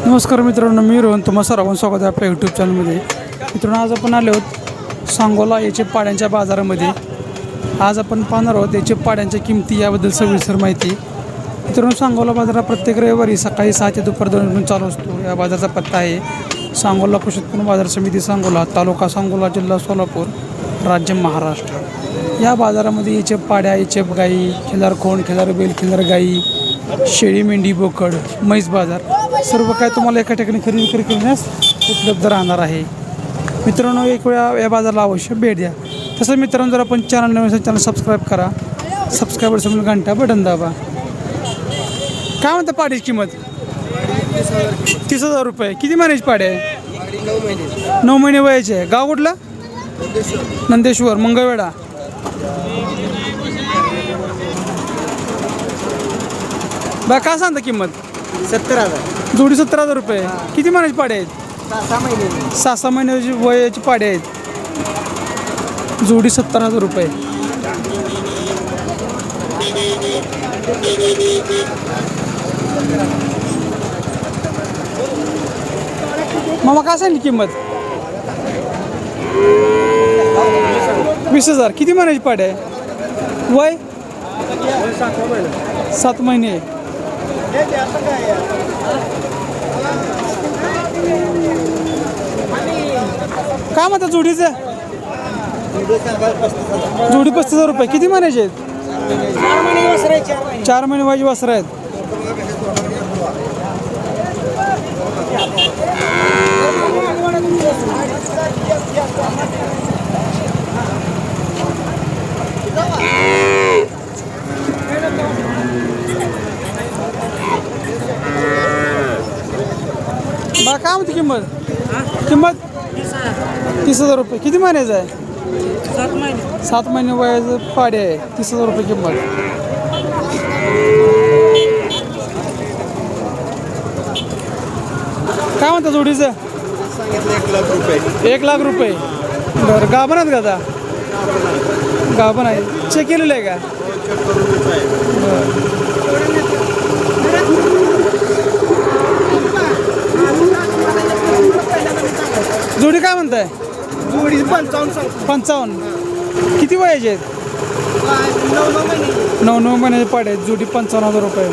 नमस्कार मित्रांनो, मी रोहन तुम्हा सर्वांचं स्वागत आहे आपल्या यूट्यूब चॅनलमध्ये. मित्रांनो, आज आपण आलो आहोत सांगोला याचे पाड्यांच्या बाजारामध्ये. आज आपण पाहणार आहोत याचे पाड्यांच्या किमती याबद्दल सविस्तर माहिती. मित्रांनो, सांगोला बाजार प्रत्येक रविवारी सकाळी 6 ते दुपार 2 पर्यंत चालू असतो. या बाजाराचा पत्ता आहे सांगोला कृषी उत्पन्न बाजार समिती सांगोला, तालुका सांगोला, जिल्हा सोलापूर, राज्य महाराष्ट्र. या बाजारामध्ये याचे पाड्या, याचे गाई, खिल्लार खोंड, खिल्लार बैल, खिल्लार गाई, शेळी, मेंढी, बोकड, म्हैस बाजार सर्व काय तुम्हाला एका ठिकाणी खरेदी विक्री करण्यास उपलब्ध राहणार आहे. मित्रांनो, एक वेळा या बाजाराला अवश्य भेट द्या. तसंच मित्रांनो, जर आपण चॅनल नवीन असेल चॅनल सबस्क्राईब करा. सबस्क्राईबर समोर घंटा बटन दाबा. काय म्हणता पाड्याची किंमत? 30,000 रुपये. किती महिन्याची पाड्या आहे? 9 महिने वयाचे आहे. गाव कुठलं? नंदेश्वर, मंगळवेढा. बा काय सांगता किंमत? 70,000. जोडी 70,000 रुपये. किती महिन्याची पाड्या आहेत? 6 महिने. 6 महिन्याची वयाची पाड्या आहेत. जोडी 70,000 रुपये. मामा काय सांगली किंमत? 20,000. किती महिन्याची पाड्या आहे? वय 7 महिने. काय म्हणतात जोडीचं? जोडी 35,000 रुपये. किती महिन्याचे आहेत? 4 महिने वयाची वासरं आहेत. बा काय म्हणते किंमत? 30,000 रुपये. किती महिन्याचं आहे? 7 महिने वयाचं पाडे आहे. 30,000 रुपये किंमत. काय म्हणता जोडीचं? 1,00,000 रुपये. बरं, गाभण आहेत का आता? गाभण आहे. चेक केलेलं आहे का? जोडी काय म्हणताय? जोडी 55. 55. किती वयाचे आहेत? 9 महिन्याचे पाडे आहेत. जोडी 55,000 रुपये.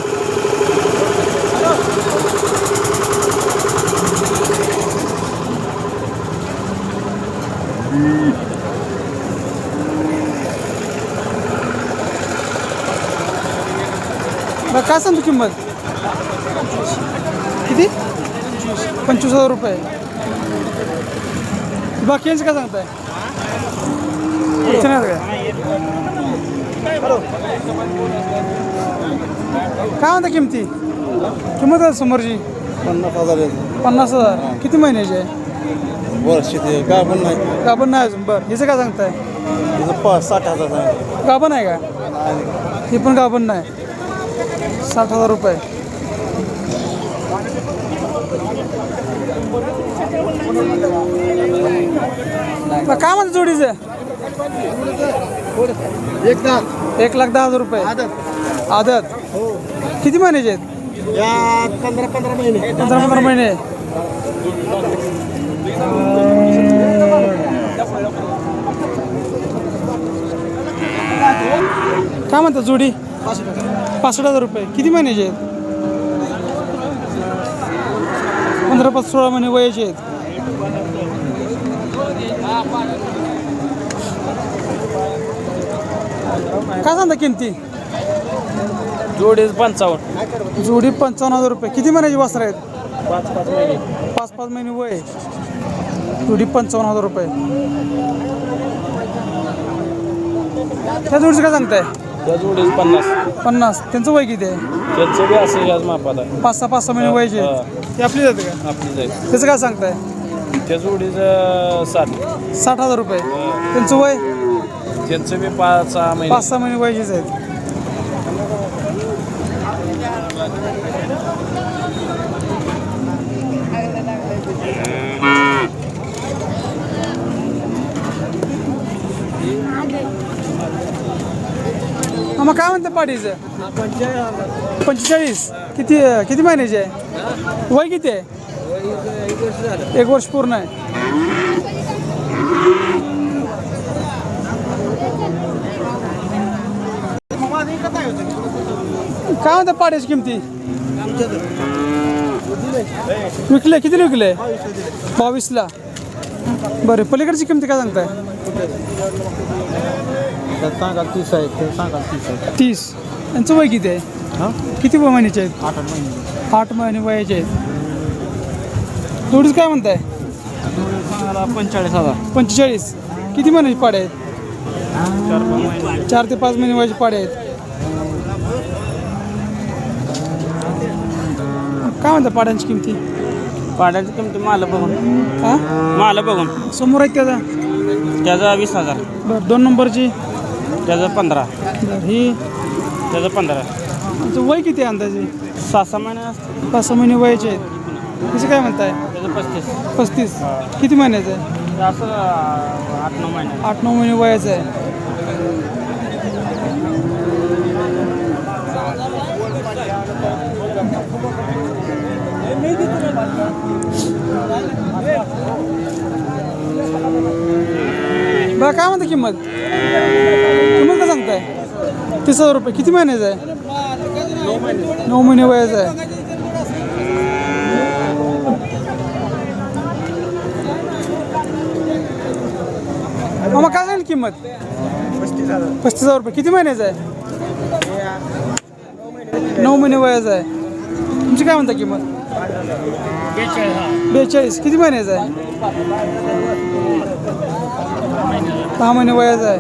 बरं, काय सांगतो किंमत? किती? 25,000 रुपये. बाकी यांचं काय सांगताय? काय म्हणता किमती? किंमत आहे समोरची 50,000. 50,000. किती महिन्याची आहे? वर्ष ते गाभण नाही. गाभण नाही अजून. बरं, हिचं काय सांगताय? तिथं 60,000. गाभण आहे का? ही पण गाभण नाही. 60,000 रुपये. काय म्हणतं जोडीचं? 1,10,000 रुपये. आदत. किती महिन्याचे आहेत? 15 महिने. 15 महिने. काय म्हणतात जोडी? 65,000 रुपये. किती महिन्याचे आहेत? 15-16 महिने वयाचे आहेत. काय सांगता किमती? जोडी 55. जोडी 55,000 रुपये. किती महिन्याची वासरं आहेत? 5 महिने. 5 महिने वय. जोडी 55,000 रुपये. त्या जोडीचं काय सांगताय? त्या जोडी 50. त्यांचं वय किती आहे? त्यांचं बी असं याच मापात आहे. 5-6 महिने वयाचे आहेत. ते आपली जाते का? आपली जाईल. त्याचं काय सांगताय? त्या जोडीचं 60,000 रुपये. त्यांचं वय? त्यांचं बी 5-6 महिने. 5-6 महिने वयाचेच आहेत. मग काय म्हणते पाडीचं? 45. किती महिन्याचे आहे? वय किती आहे? 1 वर्ष पूर्ण आहे. काय म्हणता पाड्याची किमती? विकले किती विकले? 22ला. बरं पलीकडची किमती काय सांगताय? सांगा 30 आहे, ते सांगा 30 आहे. 30. यांचं वय किती आहे? हां किती महिन्याचे आहेत? 8 महिने. 8 महिने वयाचे आहेत. जोडीच काय म्हणताय? सांगायला 45,000. 45. किती महिन्याची पाडे आहेत? 4 ते 5 महिने वयाचे पाडे आहेत. काय म्हणता पाड्यांची किमती? पाड्याची किंमत माल बघून, हां माल बघून समोर आहेत त्याचा? त्याचा 20,000, बरं 2 नंबरची? त्याचं 15, बरं ही त्याचं 15. तुमचं वय किती आहे अंदाजे? 6-6 महिने असते. 5-6 महिने वयाचे आहेत. तिचं काय म्हणताय? त्याचं 35. 35. किती महिन्याचं आहे? ते असं 8-9 महिने. 8-9 महिने वयाचं आहे. बघा काय म्हणता किंमत? किंमत काय सांगताय? 30,000 रुपये. किती महिन्याचं आहे? 9 महिने वयाचं आहे. मामा काय सांगेल किंमत? 35,000 रुपये. किती महिन्याचं आहे? 9 महिने वयाचं आहे. तुमची काय म्हणता किंमत? 42. किती महिन्याचं आहे? 6 महिने वयाचं आहे.